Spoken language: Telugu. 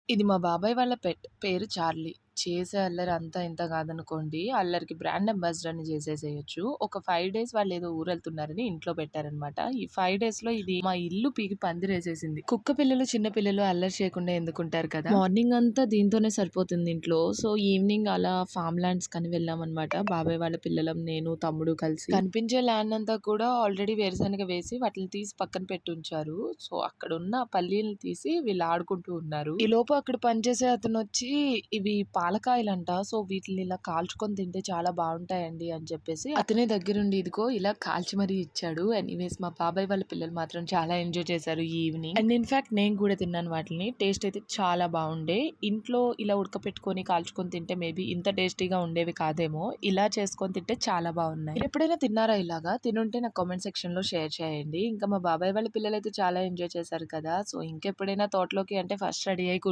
ఇది మా బాబాయ్ వాళ్ళ పెట్. పేరు చార్లీ. చేసే అల్లరి అంతా ఇంత కాదనుకోండి. అల్లరికి బ్రాండ్ అంబాసిడర్‌ని చేసేసేయొచ్చు. ఒక 5 డేస్ వాళ్ళేదో ఊరెళ్తున్నారని ఇంట్లో పెట్టారనమాట. ఈ 5 డేస్‌లో ఇది మా ఇల్లు పీకి పందిరేసేసింది. కుక్క పిల్లలు, చిన్న పిల్లలు అల్లరి చేయకుండా ఎందుకుంటారు కదా! మార్నింగ్ అంతా దీంతోనే సరిపోతుంది ఇంట్లో. సో, ఈవినింగ్ అలా ఫార్మ్ ల్యాండ్స్ కని వెళ్ళామనమాట. బాబాయ్ వాళ్ళ పిల్లలం, నేను, తమ్ముడు కలిసి. కనిపించే ల్యాండ్ అంతా కూడా ఆల్రెడీ వేరుశనగ వేసి వాటిని తీసి పక్కన పెట్టుంచారు. సో, అక్కడున్న పల్లీలను తీసి వీళ్ళు ఆడుకుంటూ ఉన్నారు. ఈలోపు అక్కడ పనిచేసే అతనొచ్చి, ఇవి పాలకాయలంట. సో, వీటిని ఇలా కాల్చుకొని తింటే చాలా బావుంటాయండి అని చెప్పేసి అతనే దగ్గరుండి ఇదిగో ఇలా కాల్చి మరీ ఇచ్చాడు. ఎనీవేస్ మా బాబాయ్ వాళ్ళ పిల్లలు మాత్రం చాలా ఎంజాయ్ చేశారు ఈ ఈవినింగ్. అండ్ ఇన్‌ఫాక్ట్ నేను కూడా తిన్నాను వాటిని. టేస్ట్ అయితే చాలా బావుండే. ఇంట్లో ఇలా ఉడకపెట్టుకొని కాల్చుకొని తింటే మేబీ ఇంత టేస్టీగా ఉండేవి కాదేమో. ఇలా చేసుకొని తింటే చాలా బావున్నాయి. మీరెప్పుడైనా తిన్నారా ఇలాగా? తినుంటే నాకు కామెంట్ సెక్షన్‌లో షేర్ చేయండి. ఇంకా మా బాబాయ్ వాళ్ళ పిల్లలైతే చాలా ఎంజాయ్ చేశారు కదా! సో, ఇంకెప్పుడైనా తోటలోకి అంటే ఫస్ట్ రెడీ అయ్యి